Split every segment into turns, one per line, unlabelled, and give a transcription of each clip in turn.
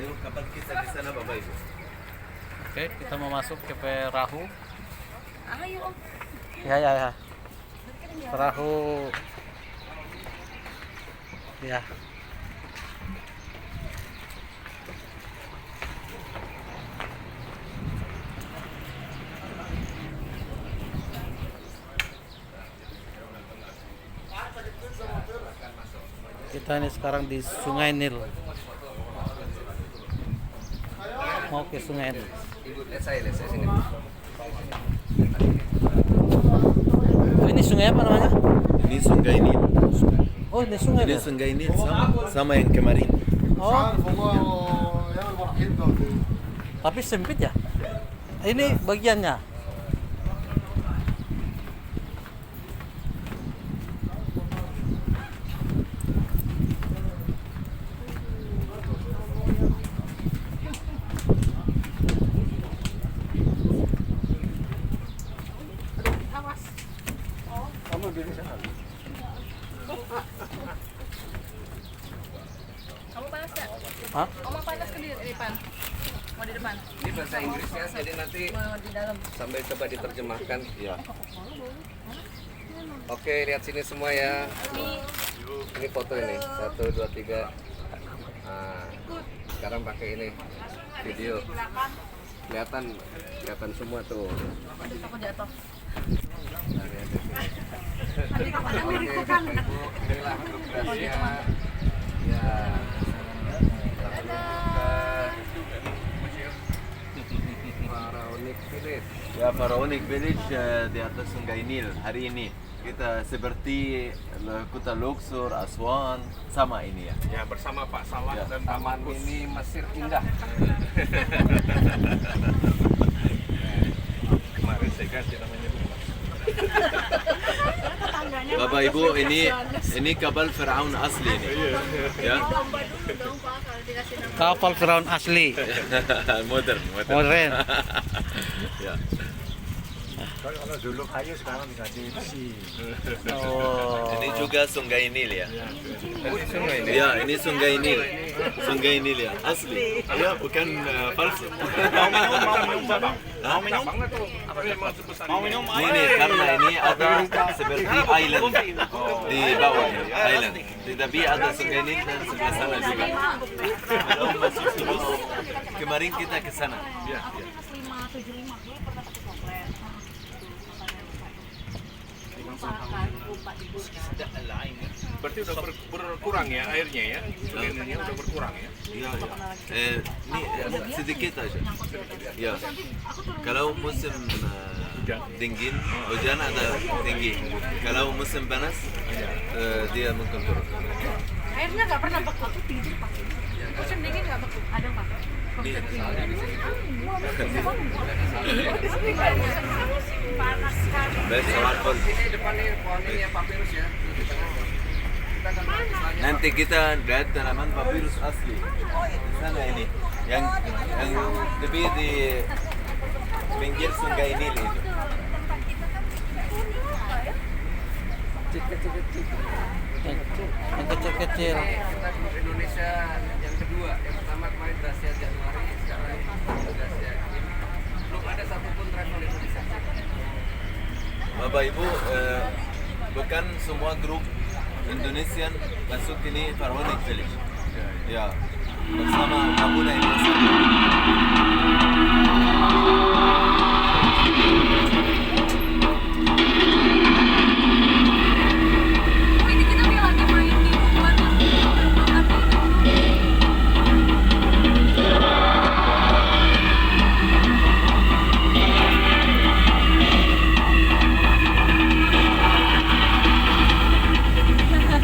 Ayo kapal kita di sana Bapak Ibu.
Oke, kita mau masuk ke perahu.
Ayo Om.
Ya. Perahu. Ya. Kita ini sekarang di Sungai Nil. Mau ke Sungai Nil.
Ibu, lihat saya sini.
Oh, ini sungai apa namanya?
Ini Sungai Nil.
Oh, ini sungai.
Ini
Ya?
Sungai Nil sama yang kemarin.
Oh. Tapi sempit ya? Ini bagiannya.
Kamu panas nggak?
Hah?
Oma panas ke di depan. Mau di depan?
Ini bahasa Inggrisnya, jadi nanti
Mau di dalam.
sambil coba diterjemahkan. Ya. Oke, lihat sini semua ya. Ini foto ini. 1, 2, 3. Nah, sekarang pakai ini video. Kelihatan semua tuh.
Aduh, aku jatuh.
Nah, lihat di sini. Oke, Bapak Ibu, inilah grup rahasia. Ya. PHARAONIC Village. Ya, PHARAONIC Village di atas Sungai Nil hari ini. Kita seperti kota Luxor, Aswan, sama ini ya.
Ya, bersama Pak Salah
Ya,
dan Pak
taman
Markus.
ini Mesir indah.
Kemarin saya ganti namanya rumah.
Bapak Ibu, ini kapal Firaun asli ini. Ya.
Domba dulu dong Pak kalau dikasih nama.
Kapal Firaun asli.
Modern.
Modern.
Ya.
Kalau dulu kayu sekarang dikasih besi.
Oh.
Ini juga Sungai Nil ya.
Sungai ini.
Ya, ini Sungai Nil. Sungai Nil ya, asli. Ya, bukan palsu.
Mau minum Bapak? Mau minum? Mau minum?
Ini karena ini ada seperti island di bawah island. Tetapi ada Sungai Nil dan sebelah sana juga. Kalau masuk terus, kemarin kita ke sana.
Ya. Berarti udah berkurang ya airnya ya? Sungainya udah berkurang ya?
Iya, ya. Ini sedikit aja. Ya. Kalau musim dingin, hujan ada tinggi. Kalau musim panas, dia mungkin turun.
Airnya nggak pernah beku, aku tidur pakai. Musim dingin nggak beku, ada Pak.
Ini
Panas sekali.
best smartphone.
Ini depan nih pohonnya papirus ya.
Nanti kita lihat tanaman papirus asli. Di sana ini, yang lebih di pinggir Sungai Nil itu.
Yang kecil-kecil.
Indonesia yang kedua, yang pertama kemarin Rahasia Januari, sekarang Rahasia ini. Belum ada satupun travel Indonesia. Bapak Ibu, bukan semua grup Indonesian masuk ini PHARAONIC Village. Ya, bersama Abuna Indonesia.
Ini kita lagi main di luar.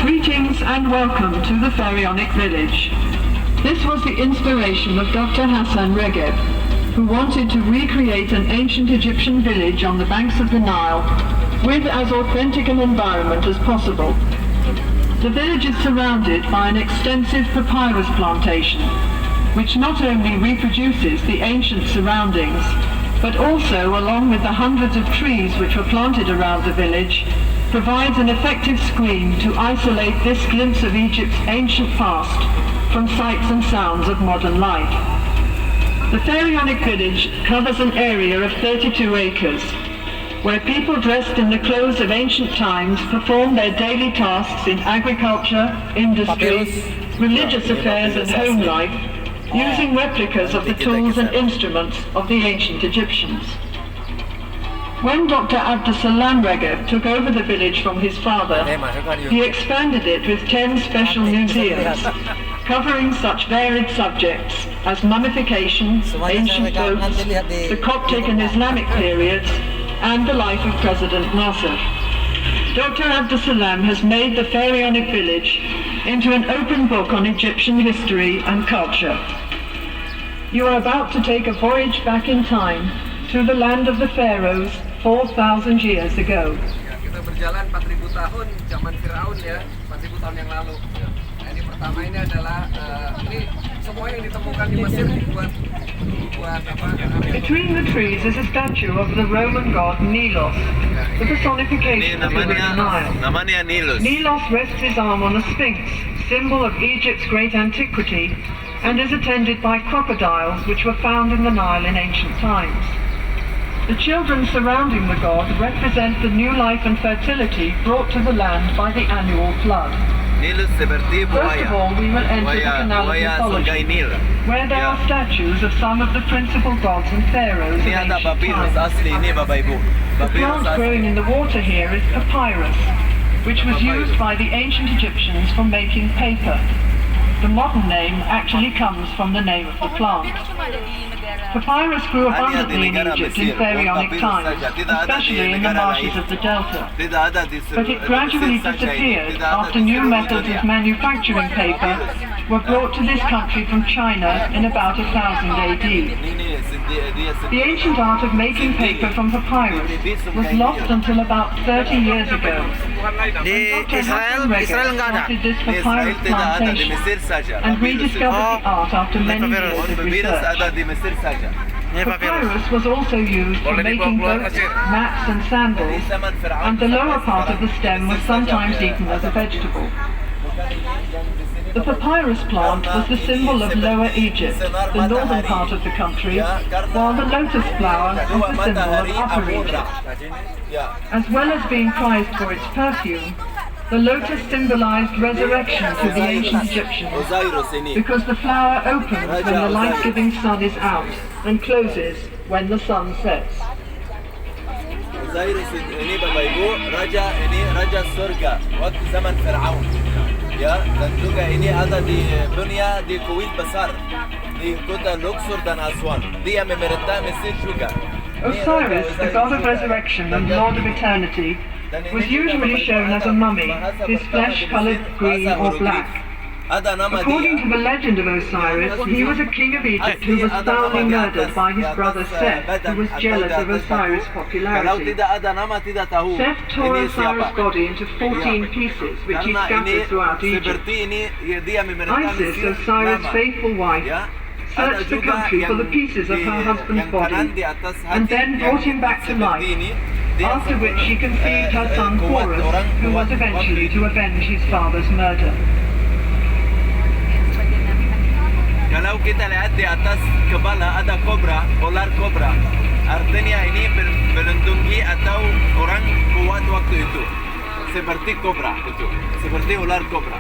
Greetings and welcome to the Pharaonic Village. This was the inspiration of Dr. Hassan Regeb, who wanted to recreate an ancient Egyptian village on the banks of the Nile with as authentic an environment as possible. The village is surrounded by an extensive papyrus plantation, which not only reproduces the ancient surroundings, but also, along with the hundreds of trees which were planted around the village, provides an effective screen to isolate this glimpse of Egypt's ancient past from sights and sounds of modern life. The Pharaonic village covers an area of 32 acres, where people dressed in the clothes of ancient times perform their daily tasks in agriculture, industry, religious affairs and home life, using replicas of the tools and instruments of the ancient Egyptians. When Dr. Abdusalam Regeb took over the village from his father, he expanded it with 10 special museums, covering such varied subjects as mummification, ancient boats, the Coptic and Islamic periods, and the life of President Nasser. Dr. Abdusalam has made the Pharaonic village into an open book on Egyptian history and culture. You are about to take a voyage back in time to the land of the pharaohs 4,000 years ago.
Ya, kita berjalan 4.000 tahun zaman Firaun ya, 4.000 tahun yang lalu. Nah, ini pertama ini adalah ini semua yang ditemukan di Mesir dibuat apa?
Between the trees is a statue of the Roman god Nilos, the personification of the river Nile.
Namanya Nilus.
Nilos rests his arm on a sphinx, symbol of Egypt's great antiquity, and is attended by crocodiles which were found in the Nile in ancient times. The children surrounding the god represent the new life and fertility brought to the land by the annual flood.
Nilus seperti
First of all, we will enter the canal of
Sungai
mythology,
Nil.
where there are statues of some of the principal gods and pharaohs of
Ini ada
ancient
papyrus
times.
asli ini Bapak Ibu.
The
Papyrus
plant
asli.
growing in the water here is papyrus, which was used by the ancient Egyptians for making paper. The modern name actually comes from the name of the plant. Papyrus grew abundantly in Egypt in Pharaonic times, especially in the marshes of the delta.
Tidak ada di
But it gradually disappeared after new methods of manufacturing paper were brought to this country from China in about 1000 AD. The ancient art of making paper from papyrus was lost until about 30 years ago.
Di Israel nggak ada.
Started this
Di Israel
papyrus
tidak ada, di
plantation
Mesir saja.
and rediscovered the art after many
papyrus.
years of
Papyrus
research.
ada di Mesir saja.
Ini papyrus.
Papyrus was also used for making boats, mats and sandals, and the lower part of the stem was sometimes eaten as a vegetable. The papyrus plant was the symbol of Lower Egypt, the northern part of the country, while the lotus flower was the symbol of Upper Egypt. As well as being prized for its perfume, the lotus symbolized resurrection to the ancient Egyptians,
Osiris ini.
because the flower opens when the life-giving sun is out and closes when the sun sets.
Osiris ini Bapak Ibu, raja surga waktu zaman Firaun. Ya, dan juga ini ada di dunia di kuil besar di kota Luxor dan Aswan. Dia memerintah Mesir juga.
Osiris, the god of resurrection and lord of eternity, was usually shown as a mummy, his flesh colored green or black.
Ada nama
According to
dia.
the legend of Osiris, he was a king of Egypt who was foully murdered by his brother Seth, who was jealous of Osiris'
Kalau
popularity.
tidak ada nama tidak tahu.
Seth tore
Ini
Osiris'
siapa?
body into 14 pieces, which he
Karena ini
scattered throughout Egypt.
seperti ini dia memerintah
Isis,
Mesir
Osiris'
nama.
faithful wife,
Ya.
searched the country for the pieces of her husband's body, and then brought him back to life, after which she conceived her son Horus, who was eventually to avenge his father's murder.
Kalau kita lihat di atas kepala ada kobra, ular kobra. Artinya ini melindungi atau orang kuat waktu itu. Seperti kobra itu, seperti ular kobra.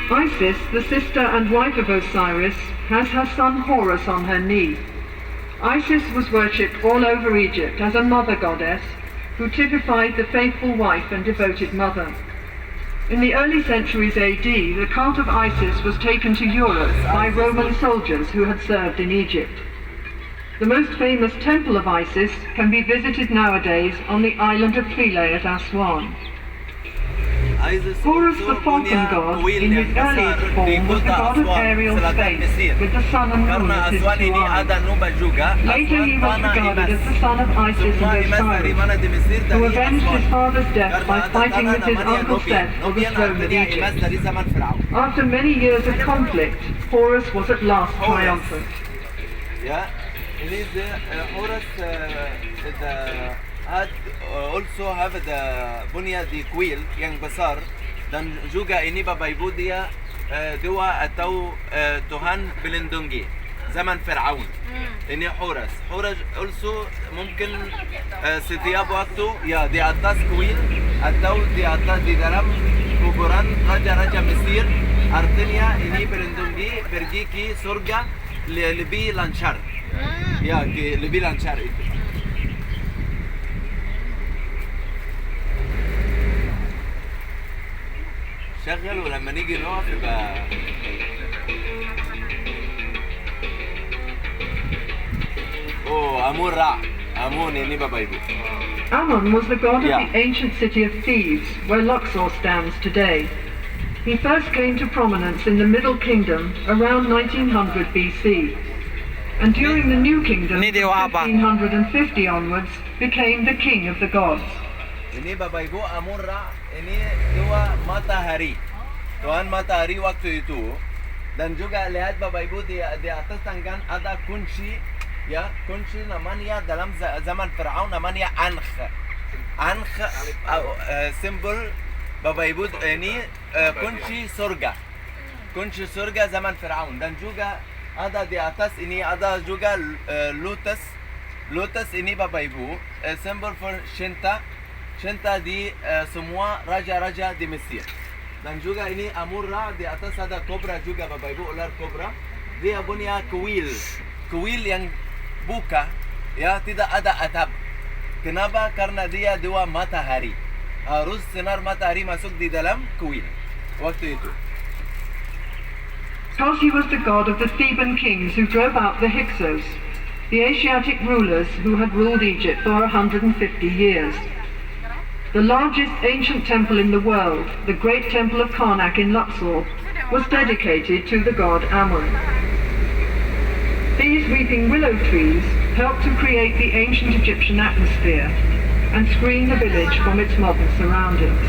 Isis, the sister and wife of Osiris, has her son Horus on her knee. Isis was worshipped all over Egypt as a mother goddess who typified the faithful wife and devoted mother. In the early centuries AD, the cult of Isis was taken to Europe by Roman soldiers who had served in Egypt. The most famous temple of Isis can be visited nowadays on the island of Philae at Aswan. Horus, the falcon god, in his earliest form was the god of aerial space, with the sun and moon
Karena
as his
Aswan
two
ini
eyes.
ada nuba juga.
Later he was regarded as the son of Isis
Semua
and
imas dari mana di Mesir
Osiris, who
dari
avenged his
Aswan.
father's death
Karena
by
ada
fighting
tanah
with his
namanya
uncle
Nubian.
Seth for the
Nubian
throne of
artinya imas
Egypt.
dari zaman Firaun.
After many years of conflict, Horus was at last triumphant.
Ya, ini Horus had also have the bunya di kuil yang besar dan juga ini Bapak Ibu dia دوا atau Tuhan melindungi zaman Firaun. Ini Horus also mungkin setiap waktu ya di atas kuil atau di dalam kuburan raja-raja Mesir. Artinya ini melindungi pergi ke surga lebih lancar. Ya, lebih lancar itu. شغل ولما نيجي نقف يبقى Amun Ra. Amun ini Bapak Ibu.
Amun was the god of the ancient city of Thebes, where Luxor stands today. He first came to prominence in the Middle Kingdom around 1900 BC, and during the New Kingdom from 1550 onwards became the king of the gods.
Ini Bapak Ibu, Amun Ra, ini dua matahari. Tuhan matahari waktu itu. Dan juga lihat Bapak Ibu di atas tangan ada kunci. Ya, kunci namanya dalam zaman Firaun namanya Ankh. Ankh simbol Bapak Ibu ini kunci surga. Kunci surga zaman Firaun. Dan juga ada di atas ini ada juga lotus. Lotus ini Bapak Ibu simbol for cinta di semua raja-raja di Mesir. Dan juga ini Amun Ra, di atas ada kobra juga Bapak Ibu, ular kobra. Dia punya kuil yang buka, ya tidak ada atap. Kenapa? Karena dia dua matahari. Harus sinar matahari masuk di dalam kuil waktu itu.
Because he was the god of the Theban kings who drove out the Hyksos, the Asiatic rulers who had ruled Egypt for 150 years. The largest ancient temple in the world, the great temple of TANAH in Luxor, was dedicated to the god Amun. These weeping willow trees helped to create the ancient Egyptian atmosphere and screen the village from its modern surroundings.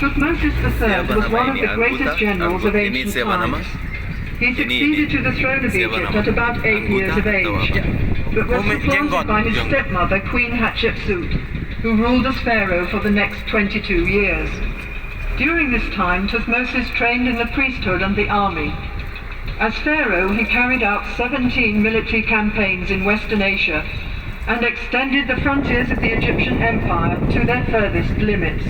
Tutmosis III was one of the greatest generals of ancient times. He succeeded to the throne of Egypt at about 8 years of age, but was supplanted by his stepmother, Queen Hatshepsut, who ruled as pharaoh for the next 22 years. During this time, Tutmosis trained in the priesthood and the army. As pharaoh, he carried out 17 military campaigns in Western Asia and extended the frontiers of the Egyptian Empire to their furthest limits.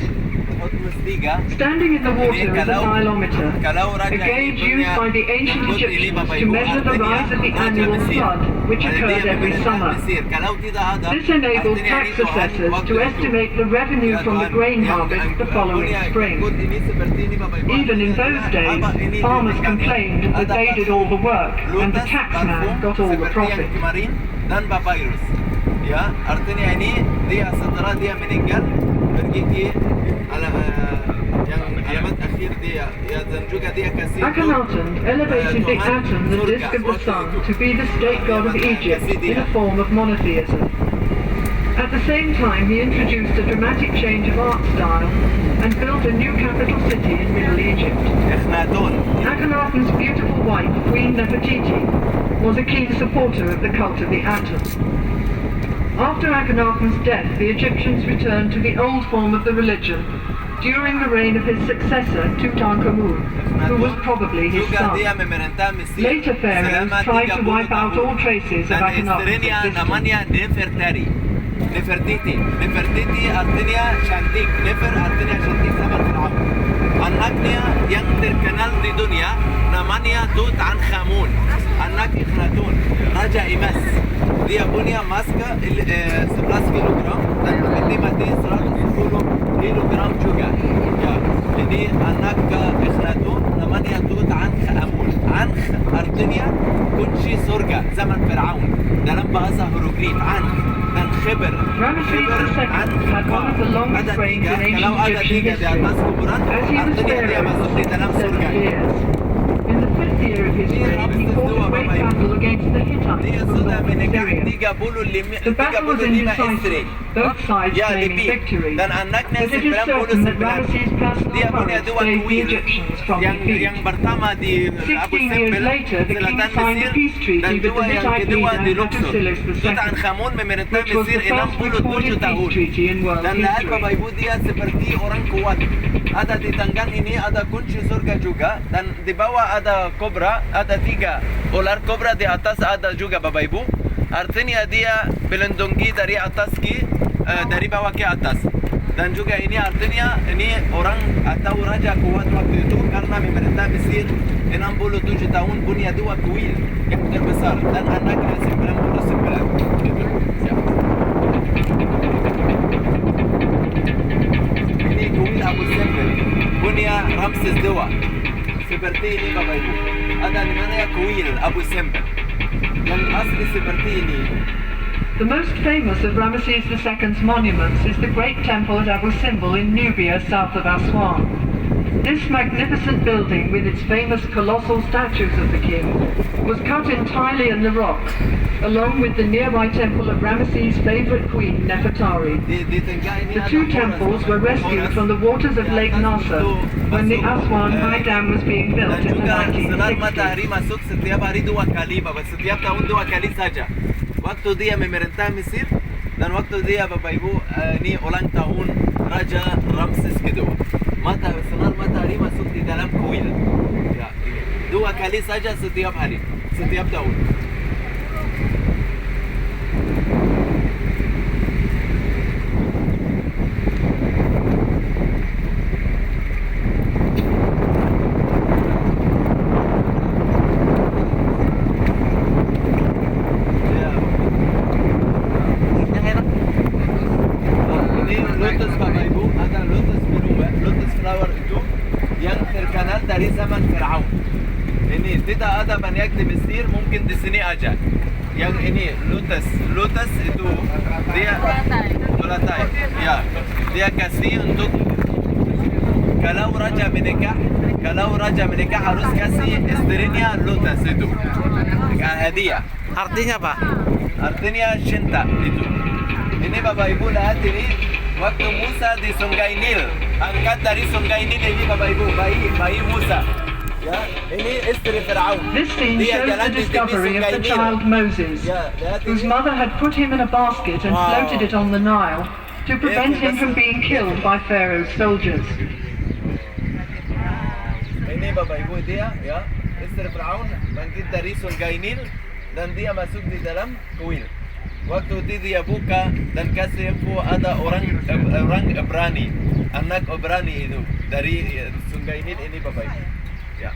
Standing in the water is a nilometer, a gauge used by the ancient Egyptians to measure the rise of the annual flood, which occurred every summer. This enabled tax assessors to estimate the revenue from the grain harvest the following spring. Even in those days, farmers complained that they did all the work and the taxman got all the profit.
Ya, artinya ini dia setelah dia meninggal pergi ke yang alamat akhir dia, ya, dan juga dia kasih
Akhenaten elevated the atom, the disk of the sun, to be the state god of Egypt in a form of monotheism. At the same time, he introduced a dramatic change of art style and built a new capital city in Middle Egypt. Akhenaten's beautiful wife, Queen Nefertiti, was a keen supporter of the cult of the atom. After Akhenaten's death, the Egyptians returned to the old form of the religion during the reign of his successor, Tutankhamun, who was probably his son. Later pharaohs tried to wipe out all traces of Akhenaten's existence.
Nefertiti artinya cantik. Nefer artinya cantik zaman Firaun. Anaknya yang terkenal di dunia namanya Tutankhamun. Anak Akhenaten, Raja Emas. Dia punya masker 11 kilogram dan peti mati 110 kilogram juga. Ya, jadi anak Akhenaten namanya Tutankhamun. Ankh artinya kunci surga zaman Firaun dalam bahasa hieroglif. Ankh dan Khibr.
Ramesses II had one of the longest
Ada
reigns
tiga,
in
kalau
ancient
ada
Egyptian
tiga di
history,
atas kuburan,
as he was
artinya dia masuk di
pharaoh
dalam
for 7
surga.
years. In the 5th year of his reign, he fought a great battle against the Hittites
Dia
from
sudah
northern
menikah
Syria.
35
The battle was
35 istri.
indecisive, both sides
Ya,
claiming
Tepi.
victory.
Dan anaknya
But it is certain that
99.
Ramesses' personal
Dia punya
courage
dua
saved the
kuil.
Egyptians from
Yang
defeat.
pertama di Abu
16 years
Simbel,
later, the king
selatan
signed a
Mesir,
peace treaty
dan
with the
dua yang
Hittite
kedua di
leader
Luxor.
Hattusilis II,
Tutankhamun memerintah
which was
Mesir
the first
67
recorded
tahun.
peace treaty in world
Dan lihat
history.
Bapak Ibu, dia seperti orang kuat. Ada di tangan ini ada kunci surga juga, dan di bawah ada kobra, ada 3 ular kobra, di atas ada juga Bapak Ibu. Artinya dia melindungi dari atas dari bawah ke atas. Dan juga ini artinya ini orang atau raja kuat waktu itu karena memerintah Mesir 67 tahun, punya 2 kuil yang terbesar dan anaknya 99. Gitu. Siap. Ini kuil Abu Simbel, punya Ramses II. Seperti ini Bapak Ibu. Ada di mana ya kuil Abu Simbel? Yang asli seperti ini.
The most famous of Ramesses II's monuments is the great temple at Abu Simbel in Nubia, south of Aswan. This magnificent building, with its famous colossal statues of the king, was cut entirely in the rock, along with the nearby temple of Ramesses' favorite queen, Nefertari.
Di tengah ini
The
ada
two
monas,
temples were rescued
monas.
from the waters of Lake Nasser when the Aswan High Dam was being built
Dan
in the
juga sinar
1960s.
matahari masuk setiap hari 2 kali, Bapak. Setiap tahun 2 kali saja. Waktu dia memerintah Mesir dan waktu dia Bapak Ibu ini ulang tahun Raja Ramses kedua. Sinar matahari masuk di dalam kuil. Ya, ini 2 kali saja setiap hari, setiap tahun. Ini lotus Bapak Ibu, ada lotus biru, lotus flower itu yang terkenal dari zaman Firaun. Ini tidak ada banyak di Mesir, mungkin di sini aja. Yang ini lotus itu dia tulatai. Ya, dia kasih untuk kalau raja menikah harus kasih istrinya lotus itu. Hadiah.
Artinya apa?
Artinya cinta itu. Ini Bapak Ibu lihat ini waktu Musa di Sungai Nil, angkat dari Sungai Nil ini Bapak Ibu, bayi Musa. Ya, ini istri Firaun.
This scene
Dia
shows
jalan
the
di tepi
discovery of
Sungai
the
Nil.
child Moses,
Ya, lihat
whose
ini.
mother had put him in a basket and
Wow.
floated it on the Nile to prevent him from being killed by Pharaoh's soldiers.
Ini Bapak Ibu dia, ya, istri Firaun bangkit dari Sungai Nil dan dia masuk di dalam kuil. Waktu itu dia buka dan kasih info ada orang Ibrani, anak Ibrani itu dari Sungai Nil ini Bapak Ibu. Ya.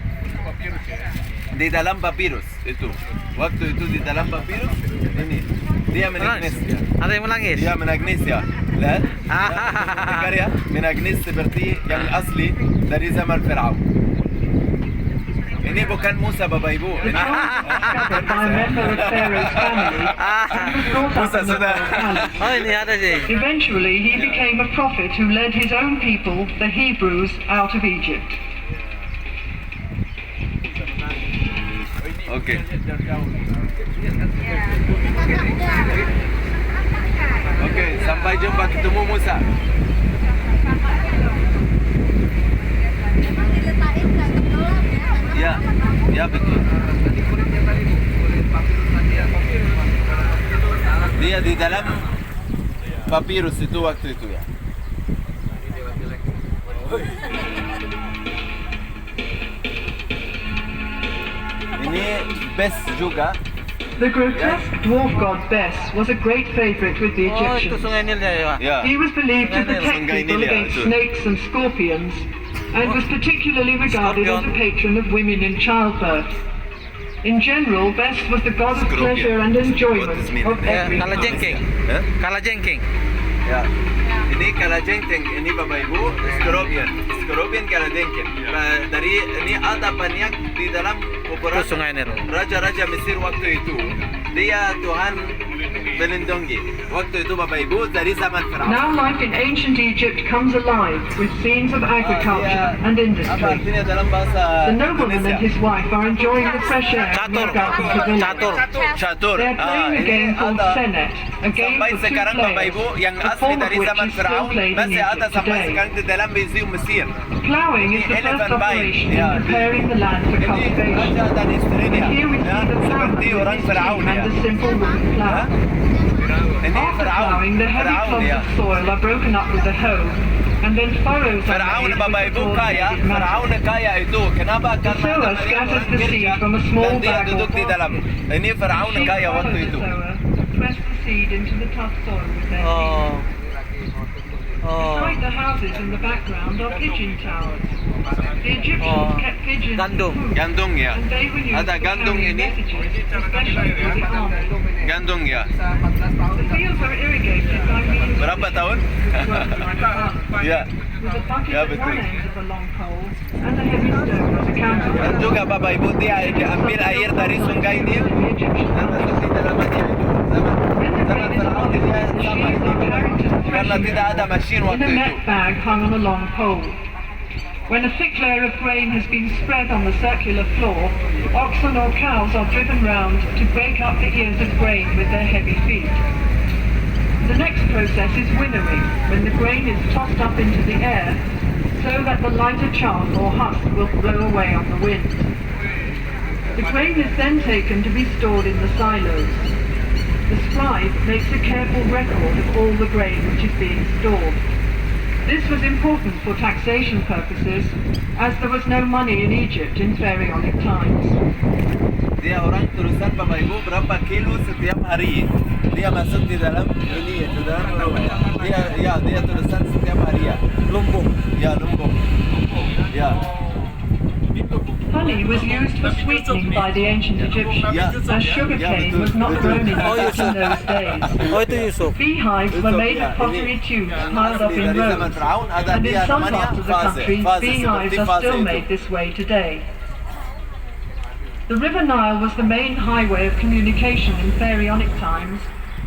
Di dalam papirus itu. Waktu itu di dalam papirus ini dia menangis. Ya.
Ada yang menangis?
Dia menangis ya. Lihat. Dengar ya, menangis seperti yang asli dari zaman Firaun. Ini bukan Musa Bapak Ibu.
The child was discovered by a member of Pharaoh's family and was brought up in the royal palace.
Oh, ini ada sih.
Eventually, he became a prophet who led his own people, the Hebrews, out of Egypt.
Oke. Oke, sampai jumpa ketemu Musa. Ya, ya betul. Dia di dalam papirus itu waktu itu ya. Ini best juga.
The grotesque dwarf god Bes was a great favorite with the
Oh, itu
Egyptians.
Sungai Nil ya, Pak.
Ya.
He was believed to protect
Sungai
people
Nil, ya,
against
betul.
snakes and scorpions, and was particularly regarded as a patron of women in childbirth. In general, Bes was the god of
Scorpion.
pleasure and enjoyment
What does it mean?
of
Ya,
every
kala
kind.
jengking.
Eh?
Kala jengking.
Ya. Ini kalajengking, ini Bapak Ibu, scorpion kalajengking. Dari ini ada banyak di dalam
Itu
beberapa
Sungai Nil.
raja-raja Mesir waktu itu. Dia Tuhan melindungi. Waktu itu Bapak Ibu dari zaman Firaun.
Now life in ancient Egypt comes alive with scenes of agriculture and
Apa
industry.
artinya dalam bahasa
The nobleman and his wife are enjoying the fresh air in
Catur.
their garden pavilion.
Catur.
Catur.
They are playing a game called
ada.
Senet, a game
Sampai
of two
sekarang Bapak
players,
Ibu yang
the
asli
form of
dari
which
zaman
is still
Firaun
played in
masih ada
Egypt
sampai
today.
sekarang di dalam museum Mesir.
Ploughing is the
Elephant
first
bite,
operation
yeah.
in preparing the land for
Ini
cultivation.
raja dan istrinya.
Here we
Ya,
see the plough
seperti
with
orang
his
Firaun
team
ya.
and the simple wooden plough.
Ini
After
Firaun.
ploughing, the heavy
Firaun
clods
ya.
of soil are broken up with a hoe, and then furrows are
Firaun
made
Bapak
with
Ibu
the
kaya,
coordinated method.
Firaun kaya itu. Kenapa? Karena
sower
ada
scatters
orang
the seed
kerja
from a small
dan dia
bag or
duduk di dalam. Ini Firaun
Sheep
kaya
follow
waktu
the
itu.
sower, press the seed into the tough soil with their feet.
Oh. Oh.
Beside the houses in the background are pigeon towers. The Egyptians kept pigeons
Gandum.
for food,
Gandung ya.
and they were used
Ada
for
gandung
carrying
ini.
messages, especially for the army.
Gandung ya.
The fields are irrigated by means of
Berapa tahun?
worked like a pump,
Ya.
with a bucket
Ya,
at
betul.
one end of a long pole and a heavy stone as a counterweight.
Dan juga Bapak Ibu dia ambil air dari sungai Nil
The Egyptian
dan masuk di dalamnya itu. Zaman Firaun dia sama ini. Karena tidak ada mesin
in
waktu
a
itu.
net bag hung on a long pole. When a thick layer of grain has been spread on the circular floor, oxen or cows are driven round to break up the ears of grain with their heavy feet. The next process is winnowing, when the grain is tossed up into the air so that the lighter chaff or husk will blow away on the wind. The grain is then taken to be stored in the silos. The scribe makes a careful record of all the grain which is being stored. This was important for taxation purposes, as there was no money in Egypt in pharaonic times.
Dia orang tulisan Bapak Ibu berapa kilo setiap hari. Dia masuk di dalam ini di dalam dia tulisan setiap hari ya.
Lumbung.
Ya lumbung. Ya.
Honey was used for sweetening by the ancient Egyptians, as sugarcane was not grown in Egypt in those days.
Oh, itu Yusuf.
Beehives were made of pottery tubes piled up in rows, and in some parts of the country, beehives are still made this way today. The River Nile was the main highway of communication in pharaonic times,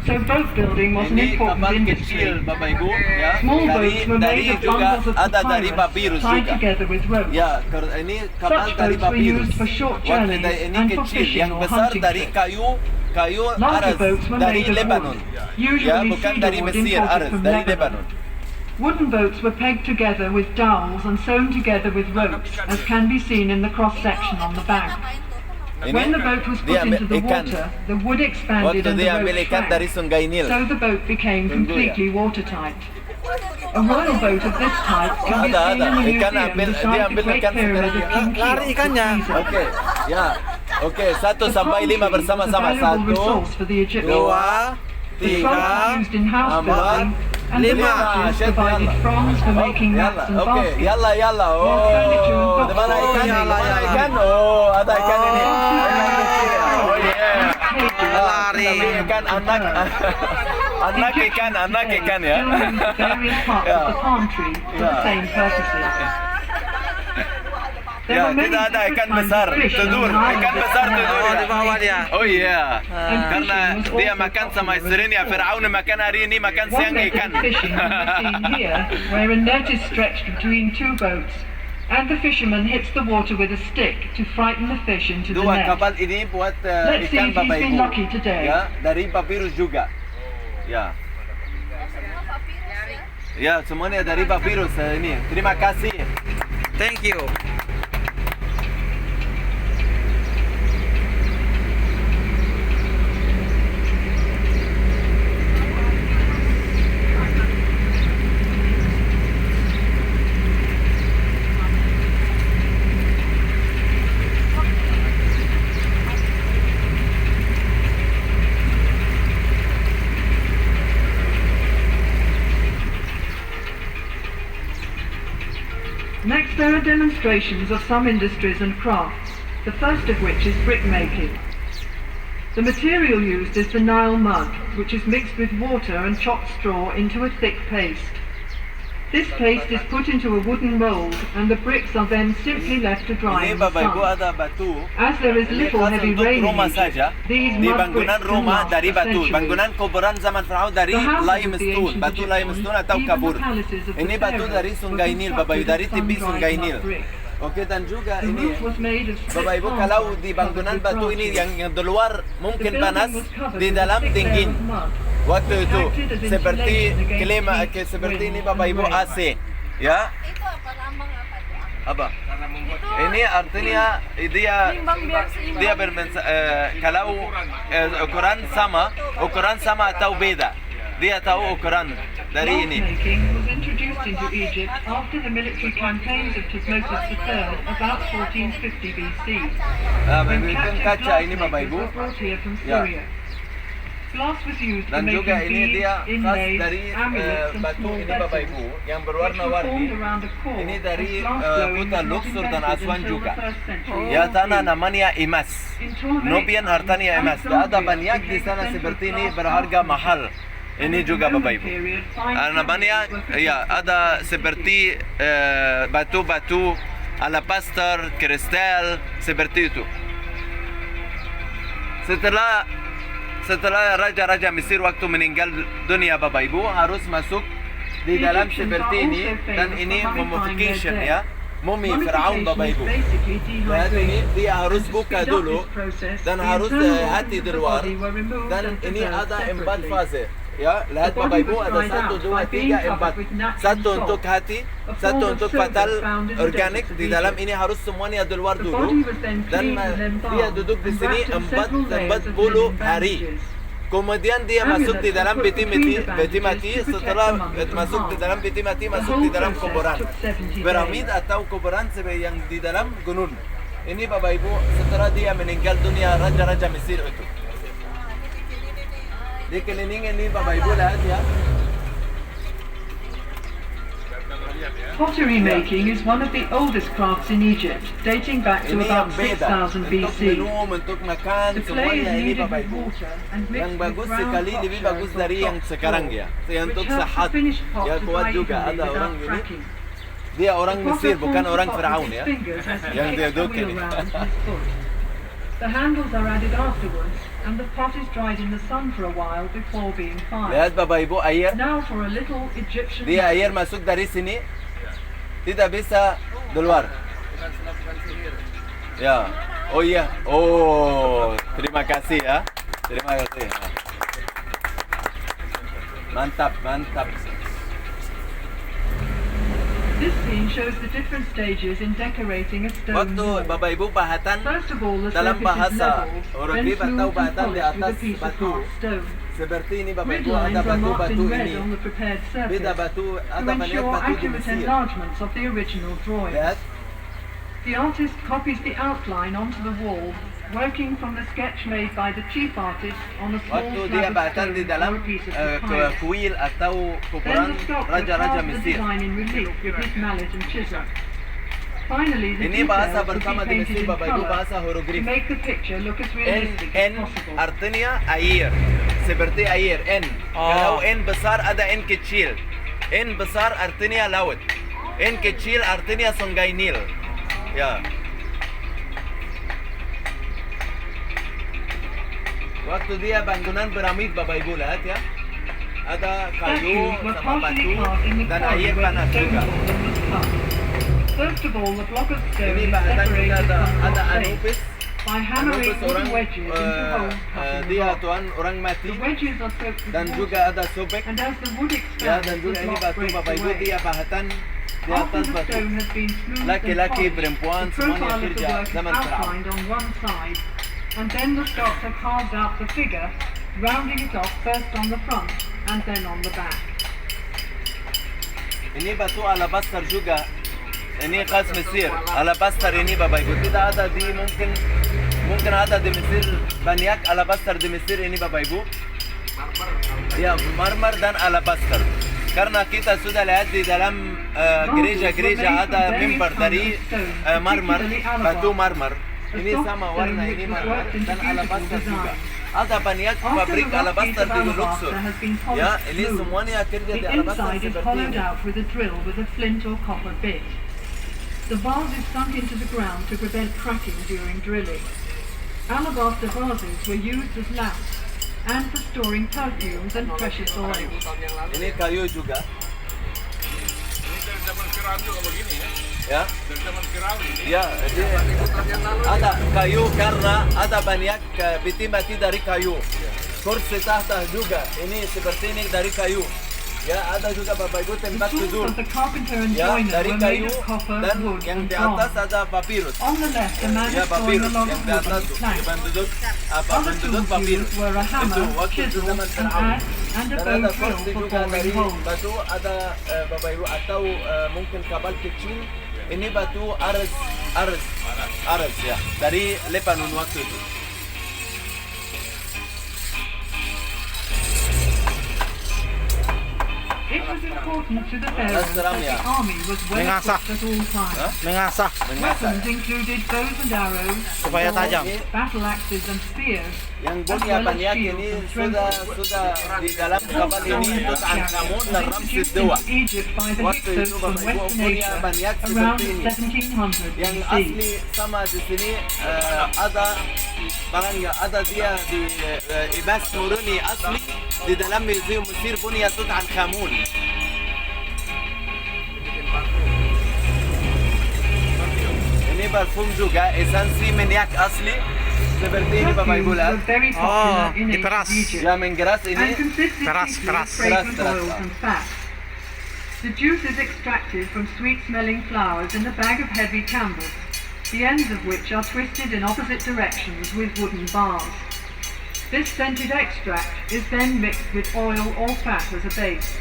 so boat building was an
Ini
important
kapal
industry.
kecil Bapak Ibu ya.
Small boats were made of
juga
bundles of
ada dari
papyrus
papirus
tied
juga.
together with ropes.
Ya, ini kapal
Such
dari
boats were
papirus.
used for short
Waktu
journeys
ini
and for
kecil,
fishing
yang
or
besar
hunting
dari
trips.
kayu
Larger
aras
boats were
dari
made of
Lebanon.
wood,
Ya,
usually
bukan
cedar
dari
wood
Mesir,
imported
aras
from
dari
Lebanon.
Lebanon.
Wooden boats were pegged together with dowels and sewn together with ropes, as can be seen in the cross-section on the bank. When the boat was put
dia
into the
ikan.
water, the wood expanded
Waktu
and the
dia ambil
rope
ikan dari
shrank,
Sungai Nil.
so the boat became
Tunggu ya.
completely watertight. A royal boat of this type can be
Ada,
seen in the
ikan
museum
ambil, dia
beside the
ambil
Great
ikan
Pyramid of
seperti
King
Lari
Cheops
ikannya.
of Giza.
Oke, ya. Oke, 1
The
sampai 5
palm tree was a
bersama-sama.
valuable
1,
resource for the Egyptians.
2,
The trunks were
3,
used in house
4,
building, and the
5.
branches provided fronds for making mats and
Oke,
baskets.
yalla yalla.
While furniture and
Oh, di mana
boxes
ikan? Di
yalla,
mana
yalla.
ikan? Oh, ada ikan ini. Ikan kecil. Oh yeah.
Lari.
Ikan anak. Anak ikan ya.
Still use various parts of the palm tree for the same purposes. There
Ya,
were many
kita ada
different
ikan
kinds
besar,
of fish on
tudur,
the island
ikan
of
besar
Tanah.
tudur.
Oh, di bawah dia.
Oh iya.
And
Karena
fishing was
dia
also
makan sama
popular
istrinya,
before.
Firaun makan hari ini makan
One
siang
method
ikan.
of fishing can be seen here, where a net is stretched between two boats, and the fisherman hits the water with a stick to frighten the fish into the
Dua
net.
kapal ini buat
Let's see
ikan
if
Bapak
he's been
Ibu.
lucky today.
Ya, dari papirus juga. Ya. Ya, semuanya dari papirus ini. Terima kasih.
Thank you.
Next, there are demonstrations of some industries and crafts, the first of which is brickmaking. The material used is the Nile mud, which is mixed with water and chopped straw into a thick paste. This paste is put into a wooden mold and the bricks are then simply left to dry
Ini
in the
Bapak Ibu
sun.
ada batu.
As there is
Ini
little
khas
heavy
untuk
rain in
rumah
Egypt,
saja.
these
Di
mud
bangunan
bricks can
rumah
last
dari
for
batu.
centuries.
Bangunan kuburan zaman Firaun dari
The houses of the
limestone,
ancient
batu
Egyptians,
limestone atau
even
kabur.
the palaces of the
Ini batu
pharaohs
dari
were
Sungai Nil, Bapak Ibu,
constructed
dari
of
tepi
sun-dried
Sungai
mud
Nil.
bricks.
Oke, dan juga
The
ini
roof was made of split
Bapak Ibu,
plaster
kalau di
covered
bangunan
with
batu ini
branches.
yang di luar
The
mungkin
building
panas,
was covered
di
with a
dalam
thick layer
dingin.
of mud.
Waktu itu
Acted as
seperti
insulation against
klima
heat,
seperti ini
wind,
Bapak
and
Ibu
rain.
AC, ya.
Itu apa lambang apa itu?
Apa?
Cara membuat
Ini artinya dia
Timbang biar seimbang.
dia kalau ukuran sama atau beda. Dia tahu ukuran dari ini.
Glassmaking was introduced into Egypt after the military campaigns of Thutmose III about 1450 BC. When
Itu
captured
kaca ini Bapak
glassmakers
Ibu.
were brought here from
Ya.
Syria. Glass was used for
Dan juga
making
ini
beads,
dia khas
inlays,
dari
amulets, and
batu
small
ini Bapak
vessels,
Ibu yang
which were
berwarna-warni.
formed around the core
Ini
as
dari
glass blowing
kota
was not
Luxor dan
invented
Aswan
until
juga.
the first century
Ya
AD.
tanah namanya emas.
In Ptolemaic
Nubian hartanya
times,
emas. Ada
Alexandria
banyak di
became
sana
the center
seperti
of
ini
glass
berharga mahal.
craftsmanship.
Ini
In the
juga
Roman
Bapak Ibu.
period, fine
Namanya
fabrics were
ya
produced
ada
from
seperti batu-batu alabaster, kristal seperti itu. Setelah raja-raja Mesir waktu meninggal dunia Bapak Ibu harus masuk di dalam seperti ini dan ini mummification ya. Mumi Firaun Bapak Ibu. Lihat ini dia harus buka dulu dan harus hati di luar dan ini ada 4 fase. Ya, lihat Bapak Ibu ada 1, 2, 3, 4. Satu untuk hati, satu untuk fatal organik di dalam ini harus semuanya di luar dulu dan dia duduk di sini 40 hari. Kemudian dia masuk di dalam peti mati, setelah masuk di dalam peti mati, masuk di dalam kuburan. Piramid atau kuburan yang di dalam gunung. Ini Bapak Ibu setelah dia meninggal dunia raja-raja Mesir itu. Dikelilingi ini Bapak Ibu lihat ya.
Pottery making is one of the oldest crafts in Egypt, dating back to
Ini yang
about
beda
6000
untuk
BC.
minum, untuk makan,
The clay is
semuanya ini
kneaded
Bapak
with
Ibu.
water and
Yang
mixed with
bagus
ground
sekali lebih
potsherd
bagus
or
dari yang
top
sekarang
straw,
ya. Yang untuk
which helps
sehat.
the finished pot
Ya
to
kuat
dry
juga
evenly
ada
without
orang ini.
cracking.
Dia orang
The
Mesir
potter
bukan
forms
orang
the pot
Firaun
with his
ya.
fingers as he
Yang
kicks
dia
the
duduk
wheel
ini.
round with his foot. The handles are added afterwards, and the pot is dried in the sun for a while before being fired.
Lihat Bapak Ibu air.
Now for a little Egyptian
Dia
magic.
air masuk dari sini. Tidak bisa di luar.
bukan melakukan sihir.
Ya. Oh iya. Oh, terima kasih ya. Terima kasih. Mantap, mantap.
This scene shows the different stages in decorating a stone
Waktu
wall.
Bapak Ibu bahatan
First of all, the
dalam
surface is
bahasa
leveled,
Urdu
then
atau
smoothed and
bahatan di
polished with
atas
a piece of
batu.
hard stone.
Seperti ini Bapak
Grid
Ibu ada
lines are marked
batu-batu
in red
ini.
on the prepared surface
Beda batu,
to
ada banyak
ensure
batu di
accurate
Mesir.
enlargements of the original drawing.
Lihat.
The artist copies the outline onto the wall, working from the sketch made by the chief artist on a small
Waktu
slab
dia
of
bahatan
stone
di dalam
or a piece of papyrus.
kuil atau
Then
kuburan
the sculptor
raja-raja
carves the
Mesir.
design in relief with his mallet and chisel. Finally, the
Ini bahasa
details will
pertama
be
di
painted
Mesir
in
Bapak Ibu
color
bahasa
to
hieroglif.
make the picture look as
N,
realistic
N
as possible.
artinya air. Seperti air, N.
Oh.
Kalau N besar ada N kecil. N besar artinya laut. N kecil artinya Sungai Nil. Ya. Waktu dia bangunan piramid Bapak Ibu lihat ya. Ada kayu
Statues were
sama
partially
batu
carved in the
dan
quarry
air
where
panas
the stone
juga.
wall was cut. First of all, the block of stone
Ini
is
bahatan juga
separated
ada
from the base
Anubis.
by hammering
Anubis orang
wooden wedges into holes cut in the
dia
rock.
tuan orang mati
The wedges are soaked with
dan
water,
juga ada sobek.
and as the wood
Ya
expands,
dan
the
juga ini
block
batu
breaks
Bapak Ibu
away.
dia bahatan di
After
atas
the
batu.
stone has been smoothed and
Laki-laki,
polished,
perempuan,
the
semuanya
profile of the
kerja
work is
zaman Firaun.
outlined on one side, and then the sculptor carves out the figure, rounding it off first on the front and then on the back.
Ini batu alabaster juga. Ini khas Mesir. Alabaster ini Bapak Ibu tidak ada di mungkin ada di Mesir banyak alabaster di Mesir ini Bapak Ibu. Ya marmer dan alabaster. Karena kita sudah lihat di dalam gereja-gereja ada mimbar dari marmer, batu marmer. Ini sama warna ini marmer dan alabaster juga. ada banyak
After the
pabrik
rock
alabaster
piece of
di Luxor.
alabaster has been
Ya,
polished
ini
smooth,
semuanya kerja
the
di alabaster
inside is
seperti
hollowed
ini.
out with a drill with a flint or copper bit. The vase is sunk into the ground to prevent cracking during drilling. Alabaster vases were used as lamps and for storing perfumes and precious oils.
tahun yang lalu.
Ini kayu juga.
Ini dari zaman Firaun juga begini ya?
Ya,
Dari zaman Firaun ini.
ya, jadi
Tahun yang lalu.
ada kayu karena ada banyak biti mati dari kayu. Kursi tahta juga, ini seperti ini dari kayu. Ya, ada juga Bapak Ibu
The
tempat
tools
tidur.
of the carpenter and
Ya,
joiner
dari
were made
kayu
of copper,
dan
wood,
yang
and
di atas
bronze.
ada papirus.
On the left, a man
Ya,
is sawing a
papirus
log
yang
of
di
wood
atas
on a plank.
ban duduk apa
Other
ban duduk
tools
papirus.
used were a
Itu
hammer,
waktu itu
chisel,
zaman
an
Firaun.
axe, and a
Dan
bow
ada
drill
kursi
for
juga dari
boring holes.
batu, ada Bapak Ibu atau mungkin kabel kecil. Ini batu ares ya, dari Lebanon waktu itu.
It was important to the pharaoh
That's
that the
Ramya.
army was well
Mengasah.
equipped at all times.
Mengasah
Mengasah.
Weapons included bows and arrows,
supaya tajam.
battle axes and spears,
Yang
as
punya
well as
banyak
shields
ini
and
sudah
throwers.
di dalam kapal ini Tutankhamun dan Ramses
Introduced
II.
into Egypt by the
Waktu
Hyksos
itu
from
Bapak Ibu
Western
punya
Asia
banyak
around
seperti ini.
1700
Yang
BC.
asli sama di sini ada bahkan nggak ada dia di Ibas Muruni asli di dalam museum Mesir punya Tutankhamun. Ini parfum juga esensi minyak asli seperti ini Bapak Ibu
Perfumes
lihat.
were very popular in
diperas.
ancient Egypt
Ya mengeras
and
ini
consisted
Keras,
chiefly
keras.
of fragrant
Keras,
oils
keras.
and fats. The juice is extracted from sweet-smelling flowers in a bag of heavy canvas, the ends of which are twisted in opposite directions with wooden bars. This scented extract is then mixed with oil or fat as a base.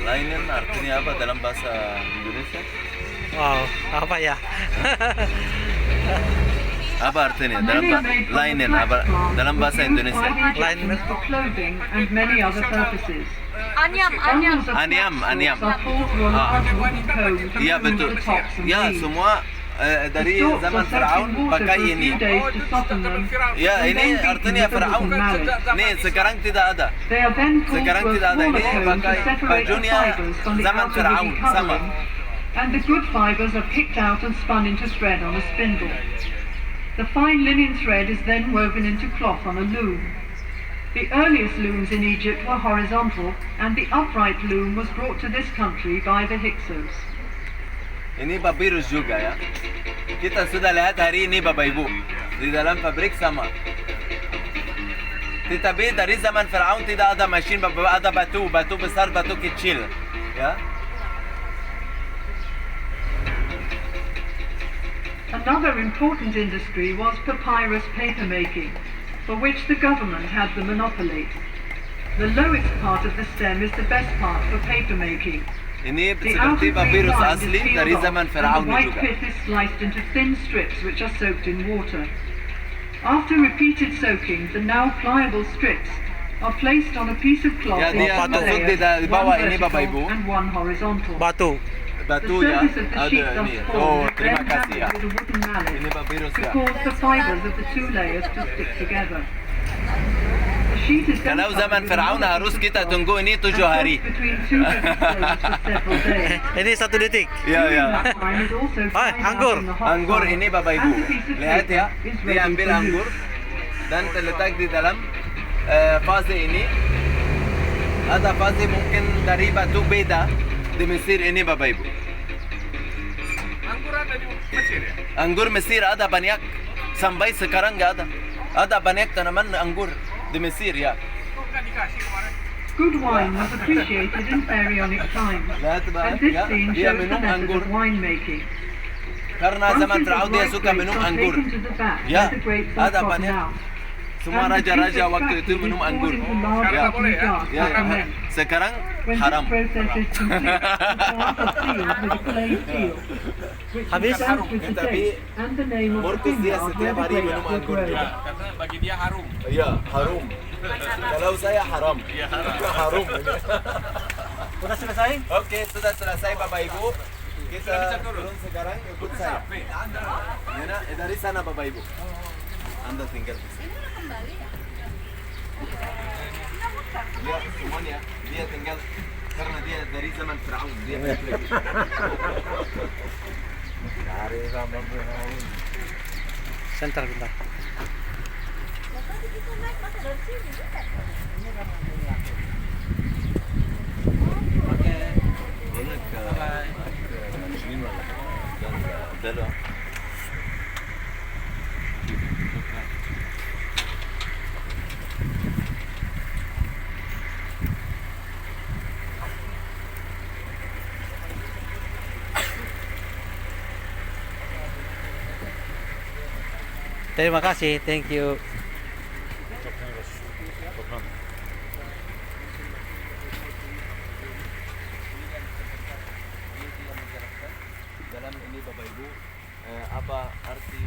Linen artinya apa dalam bahasa Indonesia?
Wow, apa ya?
Apa artinya
Many are made from the
linen
flax
apa
plant,
dalam
was
bahasa
used
Indonesia?
by the Egyptians
Linen.
for clothing and many other purposes.
Anyam,
Bundles of
Anyam,
flax
anyam.
stalks are pulled through a
Ah.
large wooden comb to
Iya
remove
betul.
the tops and
Ya
leaves.
semua dari
The stalks
zaman
are soaked
Firaun
in water for
pakai
a
ini.
few days to soften them.
Ya
and
ini
then beaten
artinya
with a
Firaun.
wooden mallet.
Nih sekarang tidak ada.
They are then pulled
Sekarang
through a
tidak ada.
smaller
Ini
comb to
pakai
separate the
bajunya
fibers from the
zaman
outer
Firaun
wooden
sama.
covering, and the good fibers are picked out and spun into thread on a spindle. The fine linen thread is then woven into cloth on a loom. The earliest looms in Egypt were horizontal, and the upright loom was brought to this country by the Hyksos.
Ini papirus juga ya. Kita sudah lihat hari ini Bapak Ibu di dalam pabrik sama. Tetapi dari zaman Firaun tidak ada mesin, Bapak, ada batu besar, batu kecil, ya.
Another important industry was papyrus paper making, for which the government had the monopoly. The lowest part of the stem is the best part for paper making.
Ini
The
seperti
outer green
papirus
rind
asli
is peeled
dari
off,
zaman
and
Firaun
the white
juga.
pith is sliced into thin strips which are soaked in water. After repeated soaking, the now pliable strips are placed on a piece of cloth
Ya,
in
dia
two
masuk di
layers,
bawah
one
ini, Bapak Ibu.
vertical and one horizontal.
Batu.
Batu
The
ya,
surface of the
ada
sheets
ini.
are
Oh,
formed
terima
and then
kasih ya.
hammered with a wooden mallet
Ini papirus
to
ya.
cause the fibers of the two layers to stick together. The sheet is then
Kalau zaman
covered with
Firaun
another
harus
piece of
kita
cloth
tunggu ini 7
and
hari.
kept between two different flames for several days.
Ini 1 detik.
Ya ya.
That time is also
Ay,
dried out
anggur.
in the hot
Anggur
sun,
ini Bapak Ibu.
and the piece of
Lihat ya,
paper is ready
diambil
for
anggur
use.
dan terletak di dalam fase ini. Ada fase mungkin dari batu beda di Mesir ini Bapak Ibu.
Anggur ada di Mesir ya?
Anggur Mesir ada banyak, sampai sekarang nggak ada. Ada banyak tanaman anggur di Mesir ya.
Kok nggak dikasih kemarin?
Good wine was appreciated in pharaonic times,
Lihat
and
Bapak
this
ya,
scene
dia
shows the
minum
method
anggur.
of winemaking.
Karena zaman Firaun dia suka minum anggur. Ya, ada banyak. Semua raja-raja waktu itu minum anggur.
Sekarang boleh ya?
Ya, ya. Sekarang
When
haram.
this process is complete, the glass is sealed with a clay seal, which
Habis?
is stamped with the
Tapi
date and the name of the
Morkus dia
vineyard where
setiap
the
hari
grapes
minum
were
anggur
grown.
juga.
Karena bagi dia harum.
Iya, harum. Kalau saya haram.
Iya, haram.
Harum.
Udah selesai?
Oke, sudah selesai Bapak Ibu. Kita turun sekarang ikut saya. Nena, dari sana Bapak Ibu. Anda tinggal di sini. Dia semuanya, dia tinggal karena dia dari zaman Firaun, dia balik lagi. Dari zaman Firaun.
Center bentar.
هناك مين ولا ده له
Terima kasih, thank you.
dalam ini Bapak Ibu apa arti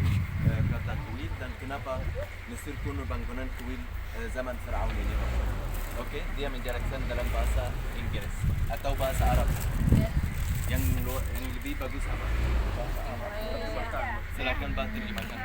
kata kuil dan kenapa Mesir kuno bangunan kuil zaman Firaun ini. Oke, dia menjelaskan dalam bahasa Inggris atau bahasa Arab. Yang lebih bagus apa? Bahasa Arab. Silakan bantu dimakan.